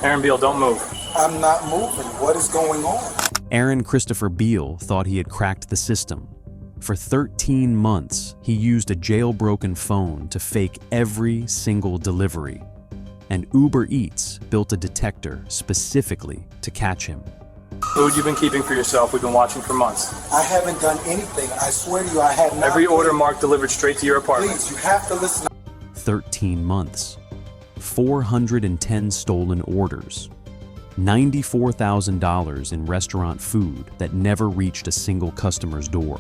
Aaron Beale, don't move. I'm not moving. What is going on? Aaron Christopher Beale thought he had cracked the system. For 13 months, he used a jailbroken phone to fake every single delivery. And Uber Eats built a detector specifically to catch him. Food you've been keeping for yourself, we've been watching for months. I haven't done anything. I swear to you, I have not. Every order marked delivered straight to your apartment. Please, you have to listen. 13 months. 410 stolen orders. $94,000 in restaurant food that never reached a single customer's door.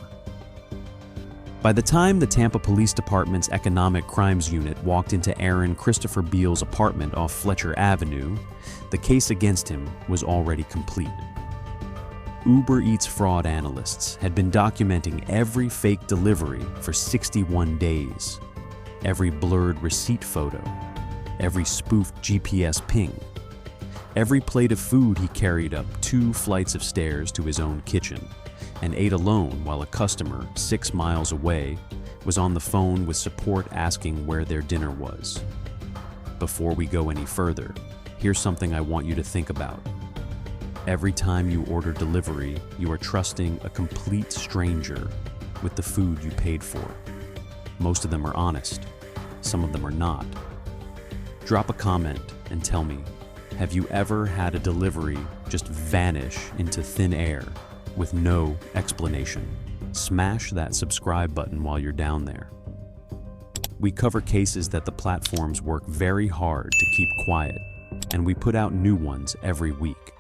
By the time the Tampa Police Department's Economic Crimes Unit walked into Aaron Christopher Beale's apartment off Fletcher Avenue, the case against him was already complete. Uber Eats fraud analysts had been documenting every fake delivery for 61 days, every blurred receipt photo, every spoofed GPS ping, every plate of food he carried up 2 flights of stairs to his own kitchen and ate alone while a customer 6 miles away was on the phone with support asking where their dinner was. Before we go any further, here's something I want you to think about. Every time you order delivery, you are trusting a complete stranger with the food you paid for. Most of them are honest, some of them are not. Drop a comment and tell me, have you ever had a delivery just vanish into thin air with no explanation? Smash that subscribe button while you're down there. We cover cases that the platforms work very hard to keep quiet, and we put out new ones every week.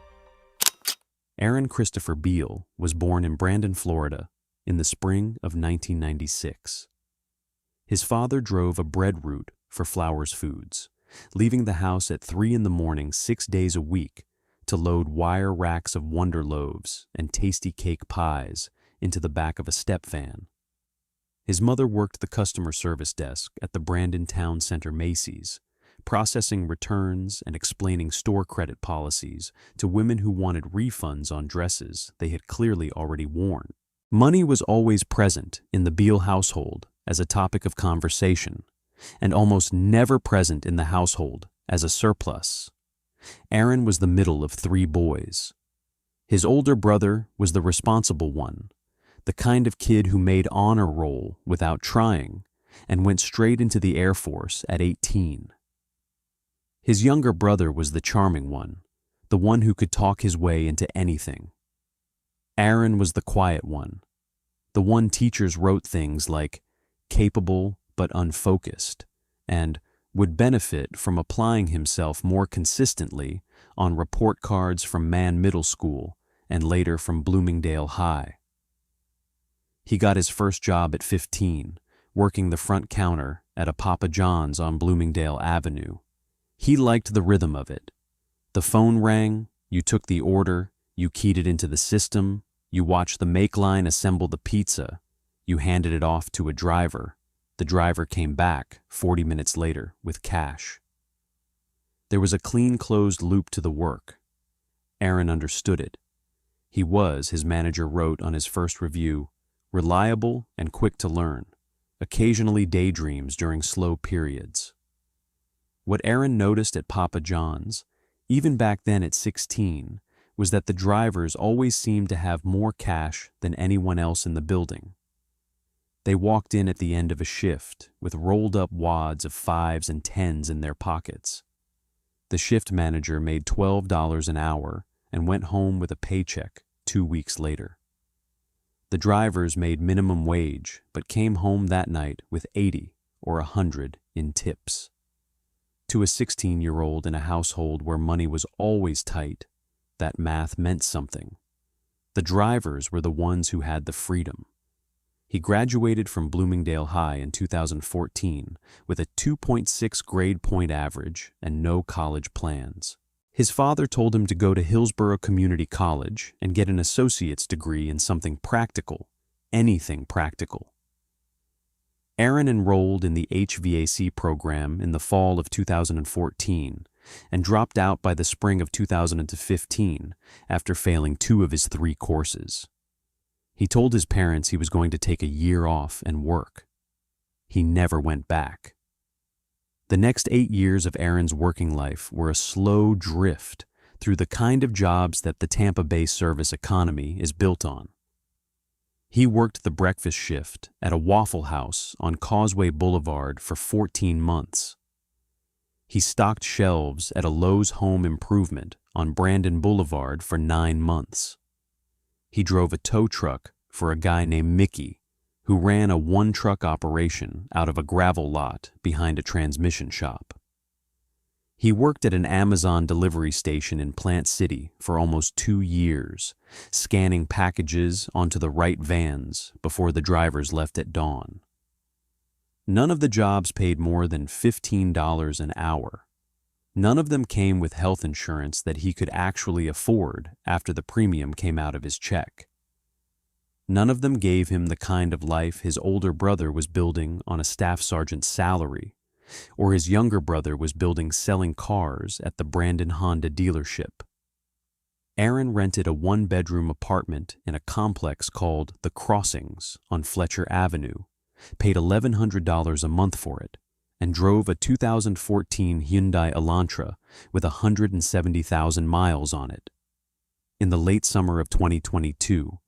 Aaron Christopher Beale was born in Brandon, Florida, in the spring of 1996. His father drove a bread route for Flowers Foods, leaving the house at 3 in the morning 6 days a week to load wire racks of Wonder Loaves and tasty cake pies into the back of a step van. His mother worked the customer service desk at the Brandon Town Center Macy's, processing returns and explaining store credit policies to women who wanted refunds on dresses they had clearly already worn. Money was always present in the Beale household as a topic of conversation, and almost never present in the household as a surplus. Aaron was the middle of 3 boys. His older brother was the responsible one, the kind of kid who made honor roll without trying and went straight into the Air Force at 18. His younger brother was the charming one, the one who could talk his way into anything. Aaron was the quiet one, the one teachers wrote things like capable but unfocused, and would benefit from applying himself more consistently on report cards from Mann Middle School and later from Bloomingdale High. He got his first job at 15, working the front counter at a Papa John's on Bloomingdale Avenue. He liked the rhythm of it. The phone rang, you took the order, you keyed it into the system, you watched the make line assemble the pizza, you handed it off to a driver. The driver came back 40 minutes later with cash. There was a clean closed loop to the work. Aaron understood it. He was, his manager wrote on his first review, reliable and quick to learn, occasionally daydreams during slow periods. What Aaron noticed at Papa John's, even back then at 16, was that the drivers always seemed to have more cash than anyone else in the building. They walked in at the end of a shift with rolled-up wads of 5s and 10s in their pockets. The shift manager made $12 an hour and went home with a paycheck 2 weeks later. The drivers made minimum wage but came home that night with 80 or 100 in tips. To a 16-year-old in a household where money was always tight, that math meant something. The drivers were the ones who had the freedom. He graduated from Bloomingdale High in 2014 with a 2.6 grade point average and no college plans. His father told him to go to Hillsborough Community College and get an associate's degree in something practical, anything practical. Aaron enrolled in the HVAC program in the fall of 2014 and dropped out by the spring of 2015 after failing 2 of his 3 courses. He told his parents he was going to take a year off and work. He never went back. The next 8 years of Aaron's working life were a slow drift through the kind of jobs that the Tampa Bay service economy is built on. He worked the breakfast shift at a Waffle House on Causeway Boulevard for 14 months. He stocked shelves at a Lowe's Home Improvement on Brandon Boulevard for 9 months. He drove a tow truck for a guy named Mickey, who ran a one-truck operation out of a gravel lot behind a transmission shop. He worked at an Amazon delivery station in Plant City for almost 2 years, scanning packages onto the right vans before the drivers left at dawn. None of the jobs paid more than $15 an hour. None of them came with health insurance that he could actually afford after the premium came out of his check. None of them gave him the kind of life his older brother was building on a staff sergeant's salary, or his younger brother was building selling cars at the Brandon Honda dealership. Aaron rented a one-bedroom apartment in a complex called The Crossings on Fletcher Avenue, paid $1,100 a month for it, and drove a 2014 Hyundai Elantra with 170,000 miles on it. In the late summer of 2022,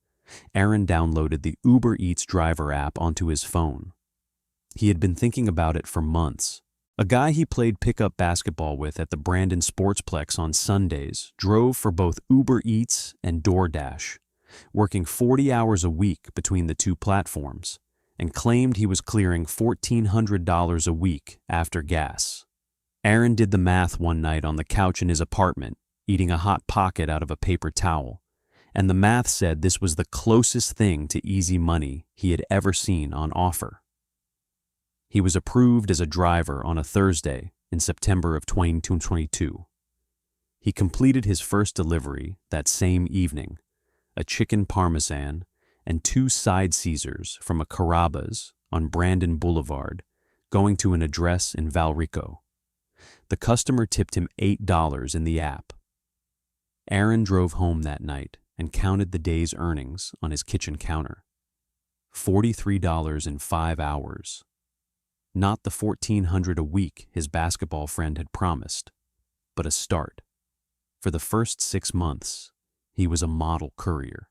Aaron downloaded the Uber Eats driver app onto his phone. He had been thinking about it for months. A guy he played pickup basketball with at the Brandon Sportsplex on Sundays drove for both Uber Eats and DoorDash, working 40 hours a week between the two platforms, and claimed he was clearing $1,400 a week after gas. Aaron did the math one night on the couch in his apartment, eating a Hot Pocket out of a paper towel, and the math said this was the closest thing to easy money he had ever seen on offer. He was approved as a driver on a Thursday in September of 2022. He completed his first delivery that same evening, a chicken parmesan and 2 side Caesars from a Carrabba's on Brandon Boulevard, going to an address in Valrico. The customer tipped him $8 in the app. Aaron drove home that night and counted the day's earnings on his kitchen counter. $43 in 5 hours. Not the $1,400 a week his basketball friend had promised, but a start. For the first 6 months, he was a model courier.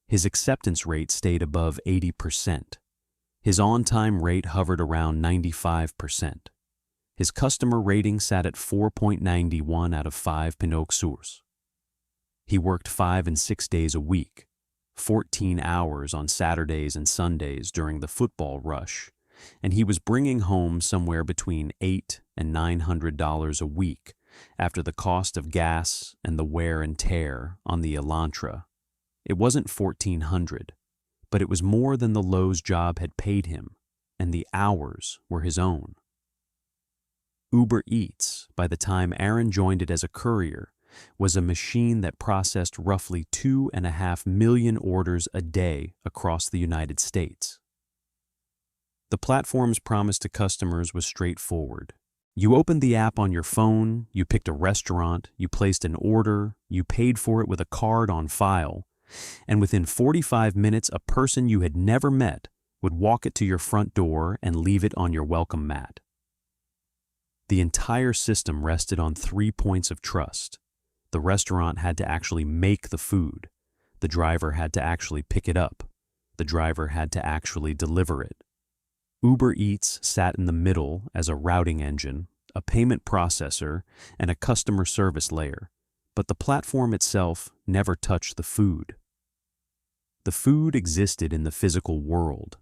His acceptance rate stayed above 80%. His on-time rate hovered around 95%. His customer rating sat at 4.91 out of 5 Pinot Sours. He worked 5 and 6 days a week, 14 hours on Saturdays and Sundays during the football rush, and he was bringing home somewhere between $800 and $900 a week after the cost of gas and the wear and tear on the Elantra. It wasn't $1,400, but it was more than the Lowe's job had paid him, and the hours were his own. Uber Eats, by the time Aaron joined it as a courier, was a machine that processed roughly 2.5 million orders a day across the United States. The platform's promise to customers was straightforward. You opened the app on your phone, you picked a restaurant, you placed an order, you paid for it with a card on file, and within 45 minutes a person you had never met would walk it to your front door and leave it on your welcome mat. The entire system rested on 3 points of trust. The restaurant had to actually make the food. The driver had to actually pick it up. The driver had to actually deliver it. Uber Eats sat in the middle as a routing engine, a payment processor, and a customer service layer, but the platform itself never touched the food. The food existed in the physical world.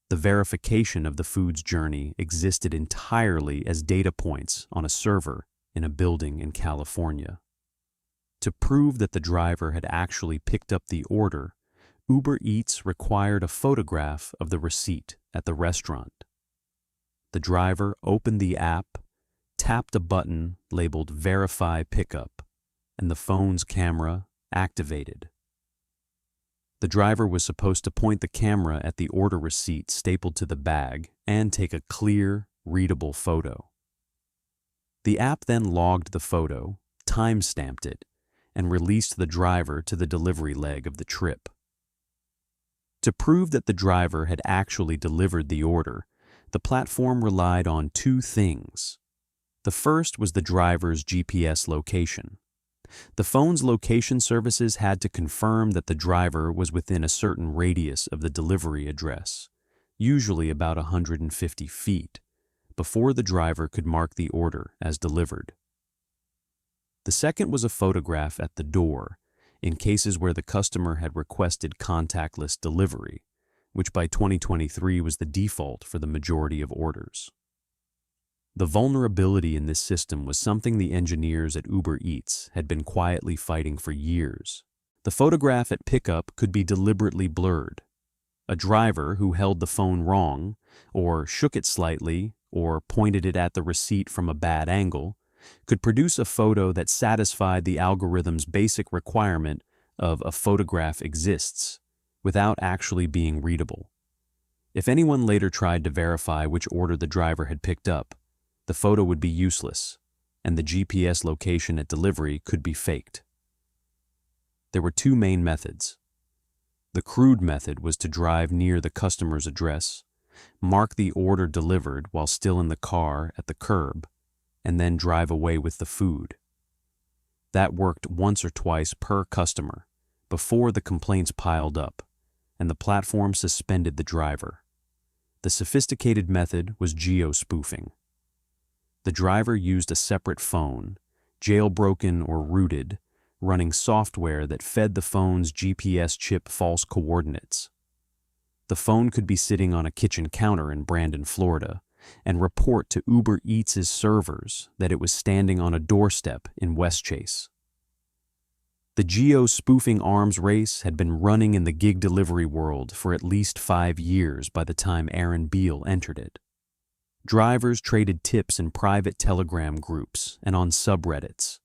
The verification of the food's journey existed entirely as data points on a server in a building in California. To prove that the driver had actually picked up the order, Uber Eats required a photograph of the receipt at the restaurant. The driver opened the app, tapped a button labeled Verify Pickup, and the phone's camera activated. The driver was supposed to point the camera at the order receipt stapled to the bag and take a clear, readable photo. The app then logged the photo, time-stamped it, and released the driver to the delivery leg of the trip. To prove that the driver had actually delivered the order, the platform relied on 2 things: The first was the driver's GPS location. The phone's location services had to confirm that the driver was within a certain radius of the delivery address, usually about 150 feet, before the driver could mark the order as delivered. The second was a photograph at the door, in cases where the customer had requested contactless delivery, which by 2023 was the default for the majority of orders. The vulnerability in this system was something the engineers at Uber Eats had been quietly fighting for years. The photograph at pickup could be deliberately blurred. A driver who held the phone wrong, or shook it slightly, or pointed it at the receipt from a bad angle, could produce a photo that satisfied the algorithm's basic requirement of a photograph exists, without actually being readable. If anyone later tried to verify which order the driver had picked up, the photo would be useless, and the GPS location at delivery could be faked. There were two main methods. The crude method was to drive near the customer's address, mark the order delivered while still in the car at the curb, and then drive away with the food. That worked once or twice per customer, before the complaints piled up, and the platform suspended the driver. The sophisticated method was geo-spoofing. The driver used a separate phone, jailbroken or rooted, running software that fed the phone's GPS chip false coordinates. The phone could be sitting on a kitchen counter in Brandon, Florida, and report to Uber Eats' servers that it was standing on a doorstep in Westchase. The geo-spoofing arms race had been running in the gig delivery world for at least 5 years by the time Aaron Beale entered it. Drivers traded tips in private Telegram groups and on subreddits.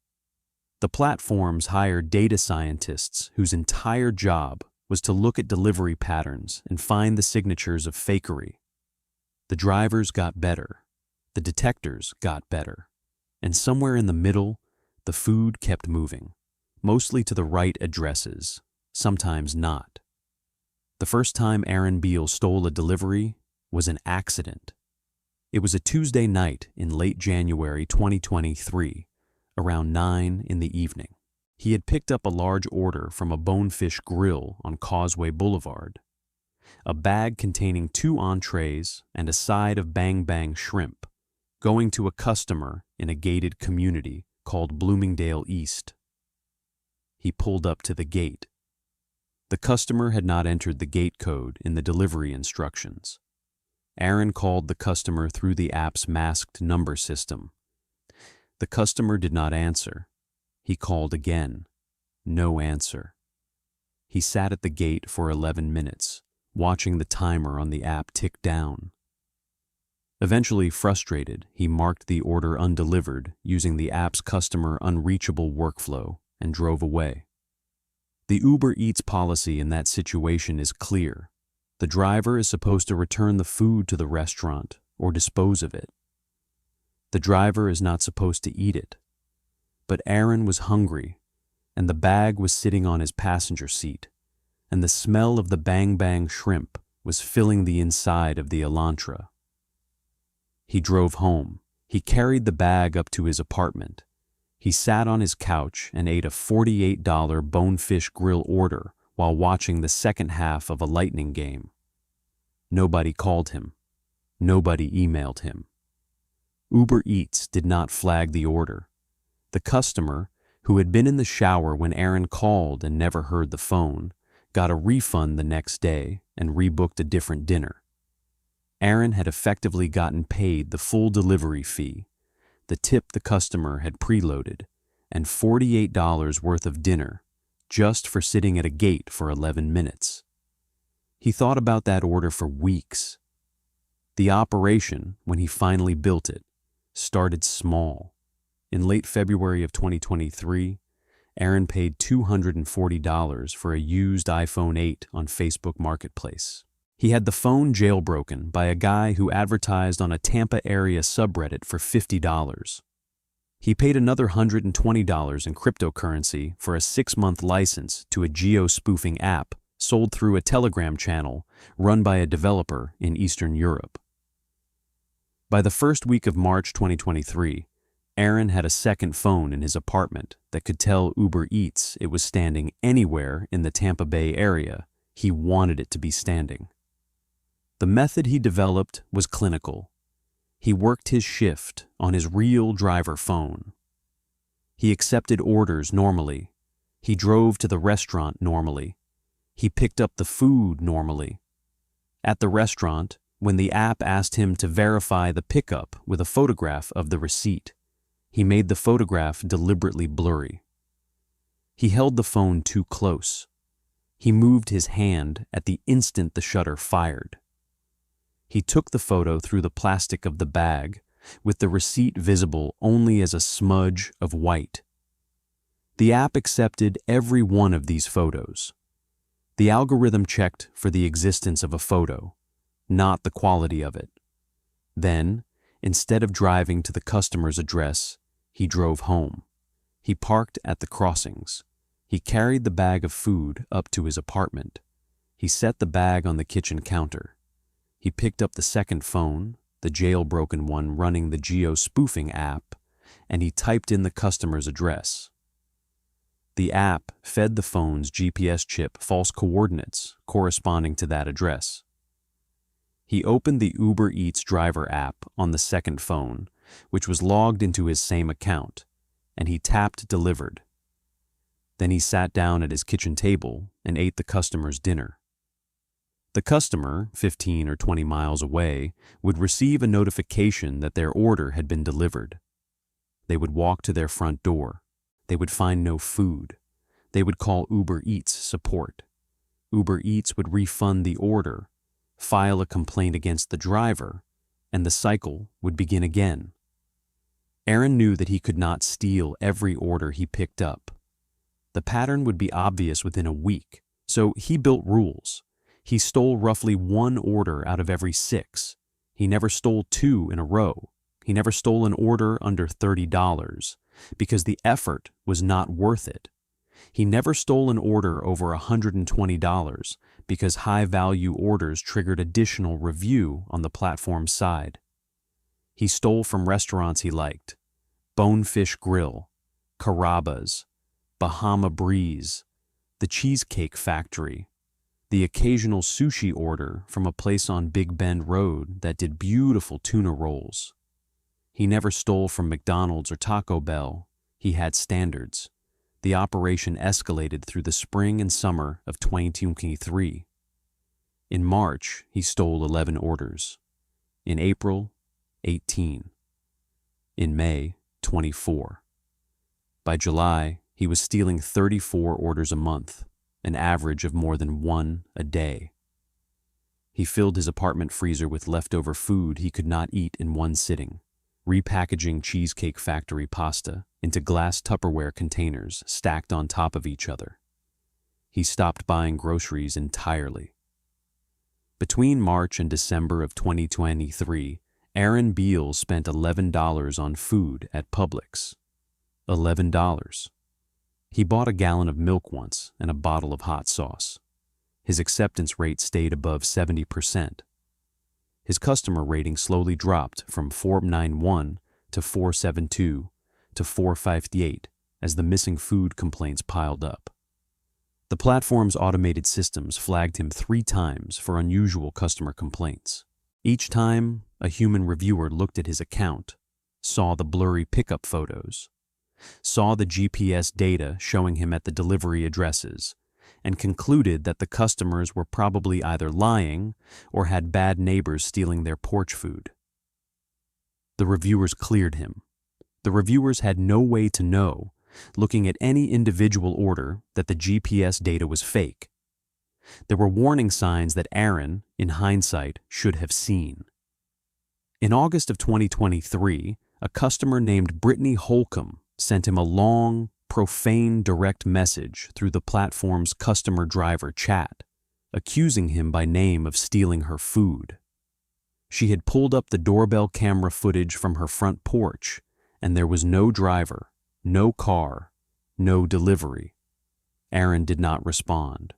The platforms hired data scientists whose entire job was to look at delivery patterns and find the signatures of fakery. The drivers got better, the detectors got better, and somewhere in the middle, the food kept moving, mostly to the right addresses, sometimes not. The first time Aaron Beale stole a delivery was an accident. It was a Tuesday night in late January 2023, around 9 in the evening. He had picked up a large order from a Bonefish Grill on Causeway Boulevard, a bag containing 2 entrees and a side of Bang Bang shrimp, going to a customer in a gated community called Bloomingdale East. He pulled up to the gate. The customer had not entered the gate code in the delivery instructions. Aaron called the customer through the app's masked number system. The customer did not answer. He called again. No answer. He sat at the gate for 11 minutes, watching the timer on the app tick down. Eventually frustrated, he marked the order undelivered using the app's customer unreachable workflow and drove away. The Uber Eats policy in that situation is clear. The driver is supposed to return the food to the restaurant or dispose of it. The driver is not supposed to eat it. But Aaron was hungry, and the bag was sitting on his passenger seat, and the smell of the Bang Bang shrimp was filling the inside of the Elantra. He drove home. He carried the bag up to his apartment. He sat on his couch and ate a $48 Bonefish Grill order while watching the second half of a Lightning game. Nobody called him. Nobody emailed him. Uber Eats did not flag the order. The customer, who had been in the shower when Aaron called and never heard the phone, got a refund the next day and rebooked a different dinner. Aaron had effectively gotten paid the full delivery fee, the tip the customer had preloaded, and $48 worth of dinner, just for sitting at a gate for 11 minutes. He thought about that order for weeks. The operation, when he finally built it, started small. In late February of 2023, Aaron paid $240 for a used iPhone 8 on Facebook Marketplace. He had the phone jailbroken by a guy who advertised on a Tampa area subreddit for $50. He paid another $120 in cryptocurrency for a 6-month license to a geo-spoofing app sold through a Telegram channel run by a developer in Eastern Europe. By the first week of March 2023, Aaron had a second phone in his apartment that could tell Uber Eats it was standing anywhere in the Tampa Bay area he wanted it to be standing. The method he developed was clinical. He worked his shift on his real driver phone. He accepted orders normally. He drove to the restaurant normally. He picked up the food normally. At the restaurant, when the app asked him to verify the pickup with a photograph of the receipt, he made the photograph deliberately blurry. He held the phone too close. He moved his hand at the instant the shutter fired. He took the photo through the plastic of the bag, with the receipt visible only as a smudge of white. The app accepted every one of these photos. The algorithm checked for the existence of a photo, not the quality of it. Then, instead of driving to the customer's address, he drove home. He parked at the crossings. He carried the bag of food up to his apartment. He set the bag on the kitchen counter. He picked up the second phone, the jailbroken one running the geo-spoofing app, and he typed in the customer's address. The app fed the phone's GPS chip false coordinates corresponding to that address. He opened the Uber Eats driver app on the second phone, which was logged into his same account, and he tapped delivered. Then he sat down at his kitchen table and ate the customer's dinner. The customer, 15 or 20 miles away, would receive a notification that their order had been delivered. They would walk to their front door. They would find no food. They would call Uber Eats support. Uber Eats would refund the order, file a complaint against the driver, and the cycle would begin again. Aaron knew that he could not steal every order he picked up. The pattern would be obvious within a week, so he built rules. He stole roughly 1 order out of every 6. He never stole 2 in a row. He never stole an order under $30 because the effort was not worth it. He never stole an order over $120 because high-value orders triggered additional review on the platform's side. He stole from restaurants he liked: Bonefish Grill, Carrabba's, Bahama Breeze, the Cheesecake Factory, the occasional sushi order from a place on Big Bend Road that did beautiful tuna rolls. He never stole from McDonald's or Taco Bell. He had standards. The operation escalated through the spring and summer of 2023. In March, he stole 11 orders. In April, 18. In May, 24. By July, he was stealing 34 orders a month, an average of more than 1 a day. He filled his apartment freezer with leftover food he could not eat in one sitting, repackaging Cheesecake Factory pasta into glass Tupperware containers stacked on top of each other. He stopped buying groceries entirely. Between March and December of 2023, Aaron Beale spent $11 on food at Publix. $11. He bought a gallon of milk once and a bottle of hot sauce. His acceptance rate stayed above 70%. His customer rating slowly dropped from 491 to 472 to 458 as the missing food complaints piled up. The platform's automated systems flagged him 3 times for unusual customer complaints. Each time, a human reviewer looked at his account, saw the blurry pickup photos, saw the GPS data showing him at the delivery addresses, and concluded that the customers were probably either lying or had bad neighbors stealing their porch food. The reviewers cleared him. The reviewers had no way to know, looking at any individual order, that the GPS data was fake. There were warning signs that Aaron, in hindsight, should have seen. In August of 2023, a customer named Brittany Holcomb sent him a long, profane direct message through the platform's customer driver chat, accusing him by name of stealing her food. She had pulled up the doorbell camera footage from her front porch, and there was no driver, no car, no delivery. Aaron did not respond.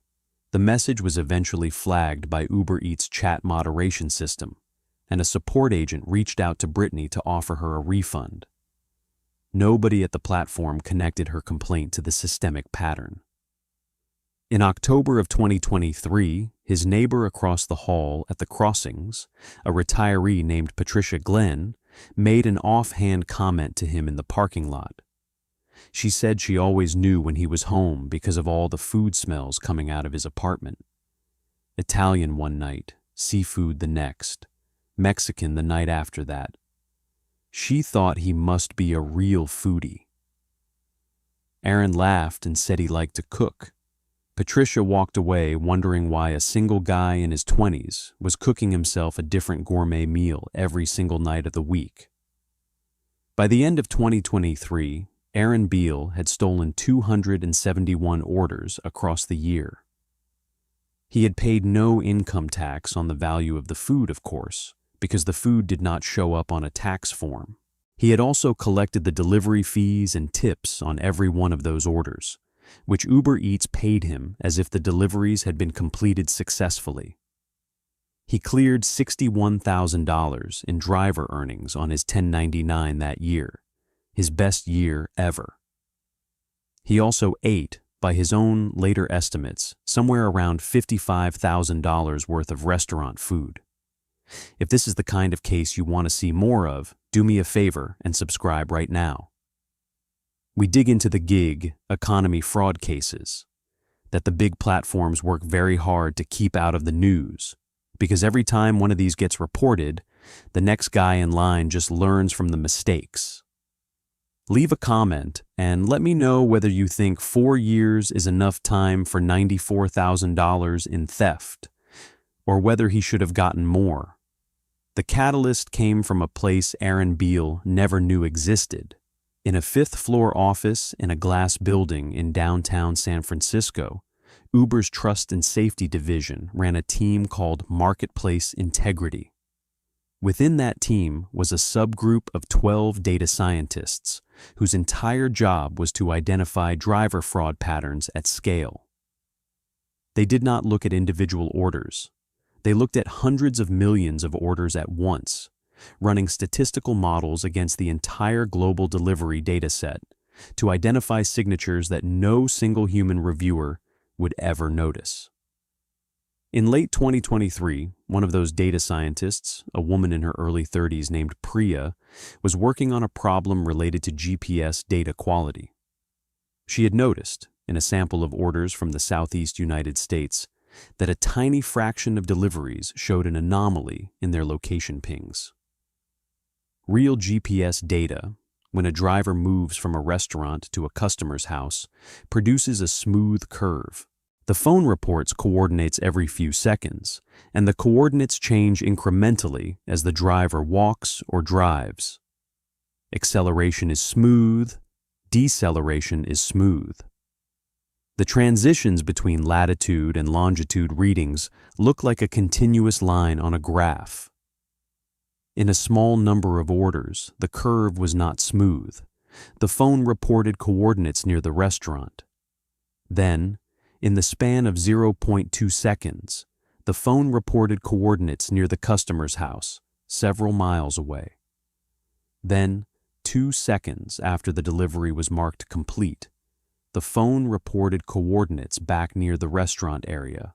The message was eventually flagged by Uber Eats' chat moderation system, and a support agent reached out to Brittany to offer her a refund. nobody at the platform connected her complaint to the systemic pattern. In October of 2023, his neighbor across the hall at the crossings, a retiree named Patricia Glenn, made an offhand comment to him in the parking lot. She said she always knew when he was home because of all the food smells coming out of his apartment. Italian one night, seafood the next, Mexican the night after that. She thought he must be a real foodie. Aaron laughed and said he liked to cook. Patricia walked away wondering why a single guy in his 20s was cooking himself a different gourmet meal every single night of the week. By the end of 2023, Aaron Beale had stolen 271 orders across the year. He had paid no income tax on the value of the food, of course, because the food did not show up on a tax form. He had also collected the delivery fees and tips on every one of those orders, which Uber Eats paid him as if the deliveries had been completed successfully. He cleared $61,000 in driver earnings on his 1099 that year, his best year ever. He also ate, by his own later estimates, somewhere around $55,000 worth of restaurant food. If this is the kind of case you want to see more of, do me a favor and subscribe right now. We dig into the gig economy fraud cases that the big platforms work very hard to keep out of the news, because every time one of these gets reported, the next guy in line just learns from the mistakes. Leave a comment and let me know whether you think 4 years is enough time for $94,000 in theft, or whether he should have gotten more. The catalyst came from a place Aaron Beale never knew existed. In a 5th-floor office in a glass building in downtown San Francisco, Uber's Trust and Safety Division ran a team called Marketplace Integrity. Within that team was a subgroup of 12 data scientists whose entire job was to identify driver fraud patterns at scale. They did not look at individual orders. They looked at hundreds of millions of orders at once, running statistical models against the entire global delivery dataset to identify signatures that no single human reviewer would ever notice. In late 2023, one of those data scientists, a woman in her early 30s named Priya, was working on a problem related to GPS data quality. She had noticed, in a sample of orders from the Southeast United States, that a tiny fraction of deliveries showed an anomaly in their location pings. Real GPS data, when a driver moves from a restaurant to a customer's house, produces a smooth curve. The phone reports coordinates every few seconds, and the coordinates change incrementally as the driver walks or drives. Acceleration is smooth, deceleration is smooth. The transitions between latitude and longitude readings look like a continuous line on a graph. In a small number of orders, the curve was not smooth. The phone reported coordinates near the restaurant. Then, in the span of 0.2 seconds, the phone reported coordinates near the customer's house, several miles away. Then, 2 seconds after the delivery was marked complete, the phone reported coordinates back near the restaurant area,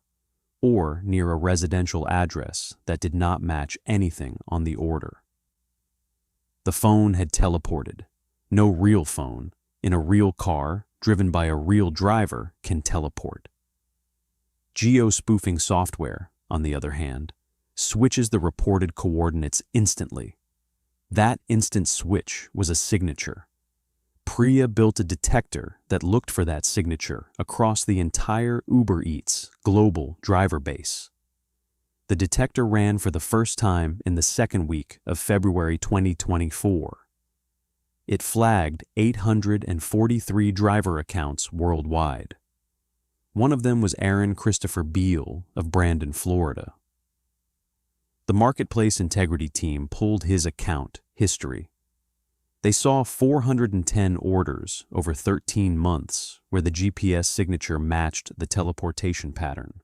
or near a residential address that did not match anything on the order. The phone had teleported. No real phone, in a real car, driven by a real driver, can teleport. Geo-spoofing software, on the other hand, switches the reported coordinates instantly. That instant switch was a signature. Priya built a detector that looked for that signature across the entire Uber Eats global driver base. The detector ran for the first time in the second week of February 2024. It flagged 843 driver accounts worldwide. One of them was Aaron Christopher Beale of Brandon, Florida. The Marketplace Integrity team pulled his account history. They saw 410 orders over 13 months where the GPS signature matched the teleportation pattern.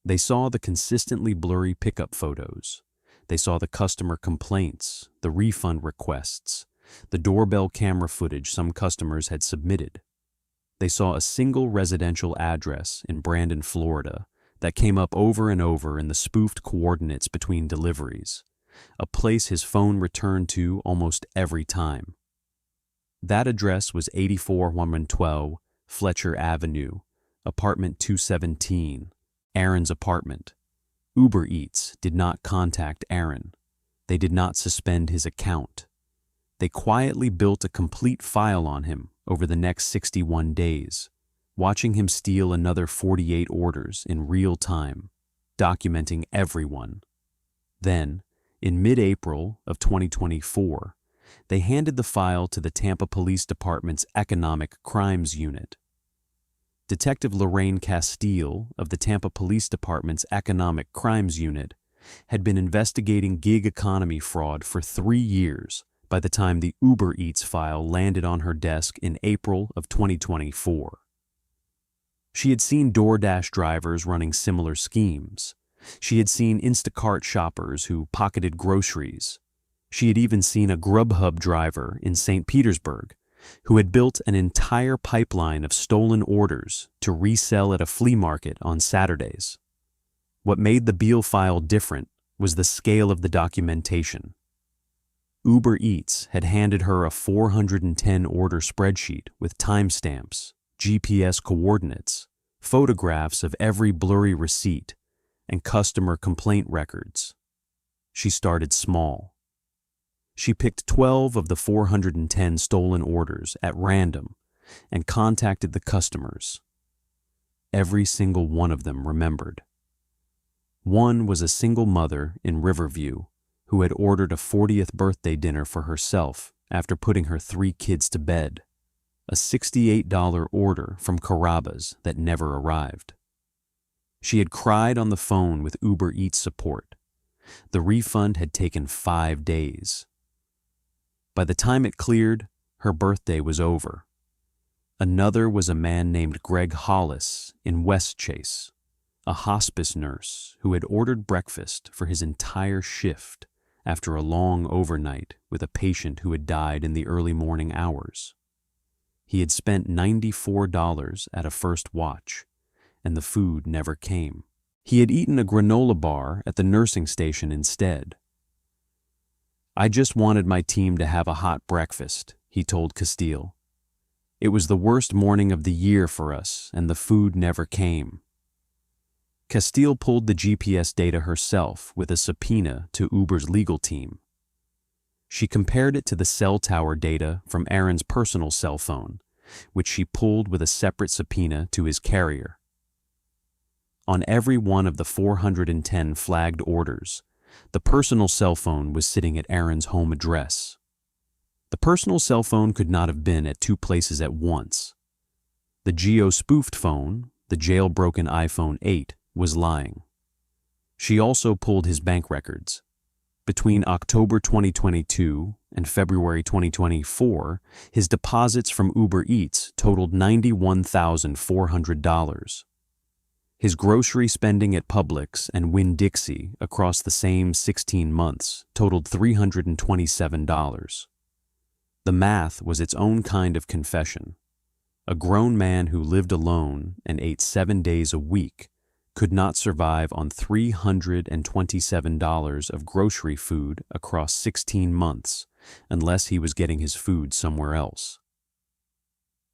They saw the consistently blurry pickup photos. They saw the customer complaints, the refund requests, the doorbell camera footage some customers had submitted. They saw a single residential address in Brandon, Florida, that came up over and over in the spoofed coordinates between deliveries, a place his phone returned to almost every time. That address was 84-112 Fletcher Avenue, apartment 217, Aaron's apartment. Uber Eats did not contact Aaron. They did not suspend his account. They quietly built a complete file on him over the next 61 days, watching him steal another 48 orders in real time, documenting everyone. Then, in mid-April of 2024, they handed the file to the Tampa Police Department's Economic Crimes Unit. Detective Lorraine Castile of the Tampa Police Department's Economic Crimes Unit had been investigating gig economy fraud for 3 years by the time the Uber Eats file landed on her desk in April of 2024. She had seen DoorDash drivers running similar schemes. She had seen Instacart shoppers who pocketed groceries. She had even seen a Grubhub driver in St. Petersburg who had built an entire pipeline of stolen orders to resell at a flea market on Saturdays. What made the Beale file different was the scale of the documentation. Uber Eats had handed her a 410-order spreadsheet with timestamps, GPS coordinates, photographs of every blurry receipt, and customer complaint records. She started small. She picked 12 of the 410 stolen orders at random and contacted the customers. Every single one of them remembered. One was a single mother in Riverview who had ordered a 40th birthday dinner for herself after putting her 3 kids to bed, a $68 order from Carrabba's that never arrived. She had cried on the phone with Uber Eats support. The refund had taken 5 days. By the time it cleared, her birthday was over. Another was a man named Greg Hollis in Westchase, a hospice nurse who had ordered breakfast for his entire shift after a long overnight with a patient who had died in the early morning hours. He had spent $94 at a First Watch, and the food never came. He had eaten a granola bar at the nursing station instead. "I just wanted my team to have a hot breakfast," he told Castile. "It was the worst morning of the year for us, and the food never came." Castile pulled the GPS data herself with a subpoena to Uber's legal team. She compared it to the cell tower data from Aaron's personal cell phone, which she pulled with a separate subpoena to his carrier. On every one of the 410 flagged orders, the personal cell phone was sitting at Aaron's home address. The personal cell phone could not have been at 2 places at once. The geo-spoofed phone, the jailbroken iPhone 8, was lying. She also pulled his bank records. Between October 2022 and February 2024, his deposits from Uber Eats totaled $91,400. His grocery spending at Publix and Winn-Dixie across the same 16 months totaled $327. The math was its own kind of confession. A grown man who lived alone and ate 7 days a week could not survive on $327 of grocery food across 16 months unless he was getting his food somewhere else.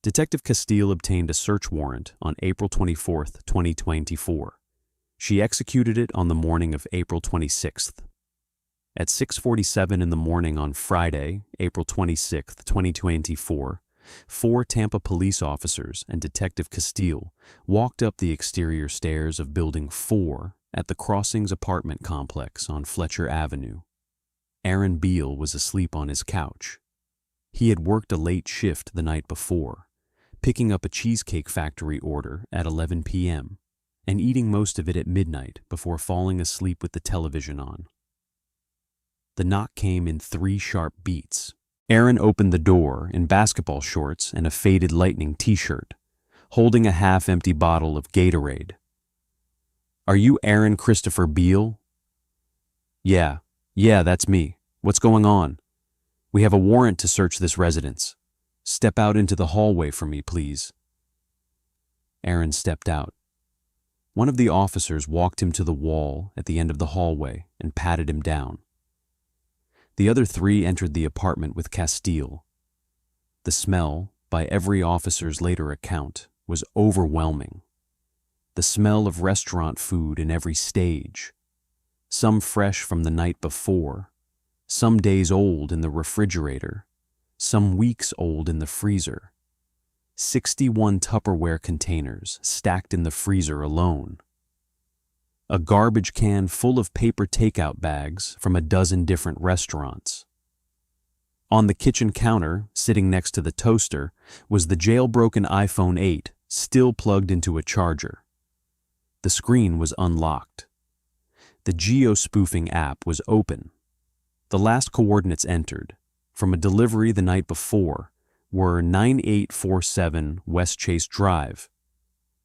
Detective Castile obtained a search warrant on April 24, 2024. She executed it on the morning of April 26th. At 6:47 in the morning on Friday, April 26, 2024, 4 Tampa police officers and Detective Castile walked up the exterior stairs of Building 4 at the Crossings apartment complex on Fletcher Avenue. Aaron Beale was asleep on his couch. He had worked a late shift the night before, picking up a Cheesecake Factory order at 11 p.m. and eating most of it at midnight before falling asleep with the television on. The knock came in 3 sharp beats. Aaron opened the door in basketball shorts and a faded Lightning t-shirt, holding a half-empty bottle of Gatorade. "Are you Aaron Christopher Beale?" Yeah, that's me. What's going on?" We have a warrant to search this residence. Step out into the hallway for me, please. Aaron stepped out. One of the officers walked him to the wall at the end of the hallway and patted him down. The other three entered the apartment with Castile. The smell, by every officer's later account, was overwhelming. The smell of restaurant food in every stage, some fresh from the night before, some days old in the refrigerator, some weeks old in the freezer. 61 Tupperware containers stacked in the freezer alone. A garbage can full of paper takeout bags from a dozen different restaurants. On the kitchen counter, sitting next to the toaster, was the jailbroken iPhone 8, still plugged into a charger. The screen was unlocked. The geo-spoofing app was open. The last coordinates entered, from a delivery the night before, were 9847 West Chase Drive,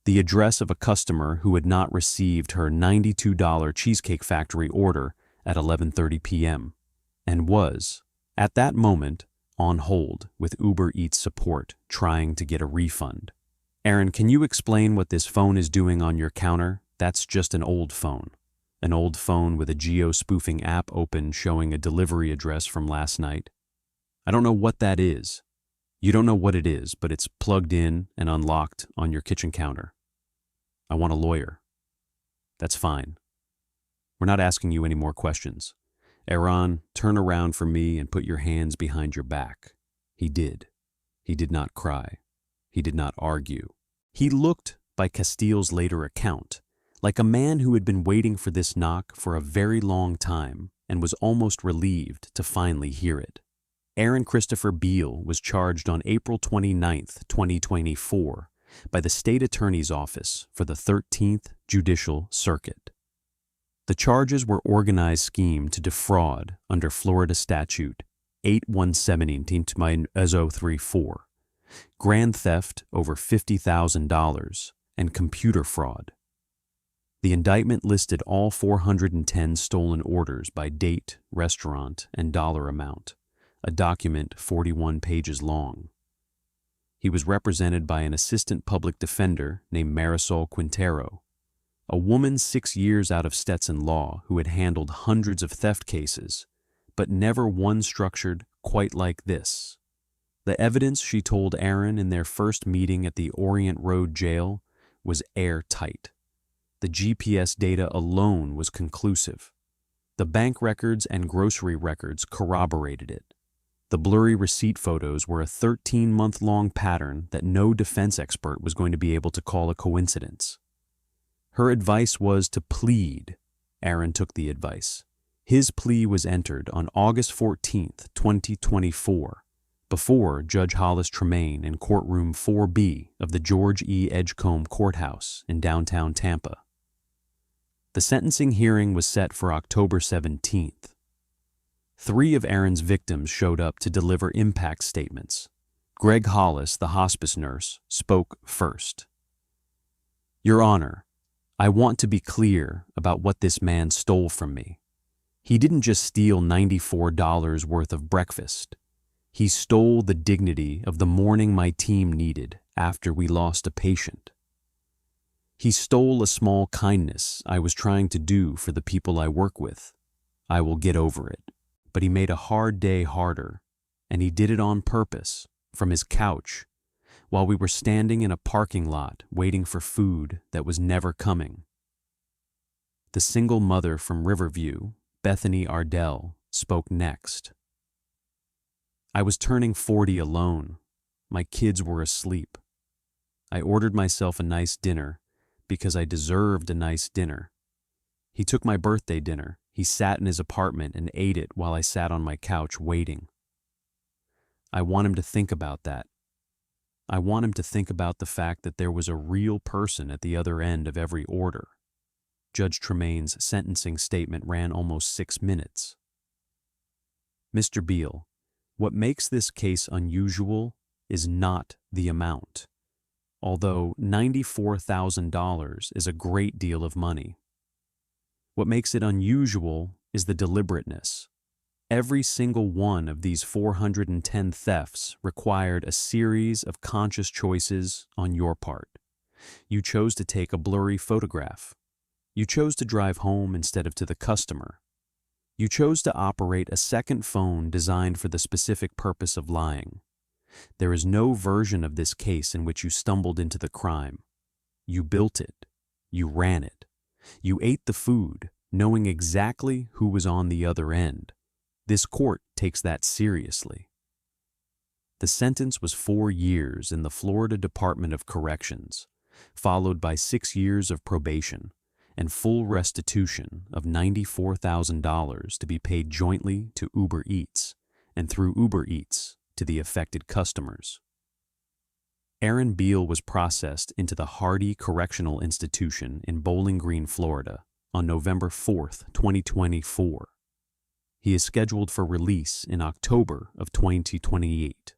the address of a customer who had not received her $92 Cheesecake Factory order at 11:30 p.m. and was, at that moment, on hold with Uber Eats support trying to get a refund. Aaron, can you explain what this phone is doing on your counter? That's just an old phone. An old phone with a geo-spoofing app open showing a delivery address from last night. I don't know what that is. You don't know what it is, but it's plugged in and unlocked on your kitchen counter. I want a lawyer. That's fine. We're not asking you any more questions. Aaron, turn around for me and put your hands behind your back. He did. He did not cry. He did not argue. He looked, by Castile's later account, like a man who had been waiting for this knock for a very long time and was almost relieved to finally hear it. Aaron Christopher Beale was charged on April 29, 2024, by the State Attorney's Office for the 13th Judicial Circuit. The charges were organized scheme to defraud under Florida Statute 8117-034, grand theft over $50,000, and computer fraud. The indictment listed all 410 stolen orders by date, restaurant, and dollar amount, a document 41 pages long. He was represented by an assistant public defender named Marisol Quintero, a woman 6 years out of Stetson Law who had handled hundreds of theft cases, but never one structured quite like this. The evidence, she told Aaron in their first meeting at the Orient Road Jail, was airtight. The GPS data alone was conclusive. The bank records and grocery records corroborated it. The blurry receipt photos were a 13-month-long pattern that no defense expert was going to be able to call a coincidence. Her advice was to plead. Aaron took the advice. His plea was entered on August 14, 2024, before Judge Hollis Tremaine in courtroom 4B of the George E. Edgecombe Courthouse in downtown Tampa. The sentencing hearing was set for October 17th. 3 of Aaron's victims showed up to deliver impact statements. Greg Hollis, the hospice nurse, spoke first. Your Honor, I want to be clear about what this man stole from me. He didn't just steal $94 worth of breakfast. He stole the dignity of the morning my team needed after we lost a patient. He stole a small kindness I was trying to do for the people I work with. I will get over it. But he made a hard day harder, and he did it on purpose, from his couch, while we were standing in a parking lot waiting for food that was never coming. The single mother from Riverview, Bethany Ardell, spoke next. I was turning 40 alone. My kids were asleep. I ordered myself a nice dinner because I deserved a nice dinner. He took my birthday dinner. He sat in his apartment and ate it while I sat on my couch waiting. I want him to think about that. I want him to think about the fact that there was a real person at the other end of every order. Judge Tremaine's sentencing statement ran almost 6 minutes. Mr. Beale, what makes this case unusual is not the amount, although $94,000 is a great deal of money. What makes it unusual is the deliberateness. Every single one of these 410 thefts required a series of conscious choices on your part. You chose to take a blurry photograph. You chose to drive home instead of to the customer. You chose to operate a second phone designed for the specific purpose of lying. There is no version of this case in which you stumbled into the crime. You built it. You ran it. You ate the food, knowing exactly who was on the other end. This court takes that seriously. The sentence was 4 years in the Florida Department of Corrections, followed by 6 years of probation and full restitution of $94,000 to be paid jointly to Uber Eats and through Uber Eats to the affected customers. Aaron Beale was processed into the Hardy Correctional Institution in Bowling Green, Florida, on November 4, 2024. He is scheduled for release in October of 2028.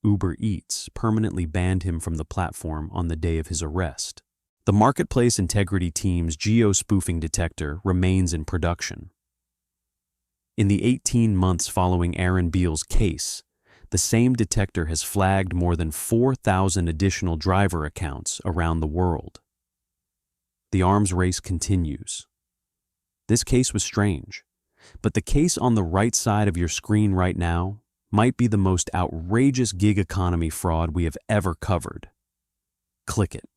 Uber Eats permanently banned him from the platform on the day of his arrest. The Marketplace Integrity Team's geo-spoofing detector remains in production. In the 18 months following Aaron Beale's case, the same detector has flagged more than 4,000 additional driver accounts around the world. The arms race continues. This case was strange, but the case on the right side of your screen right now might be the most outrageous gig economy fraud we have ever covered. Click it.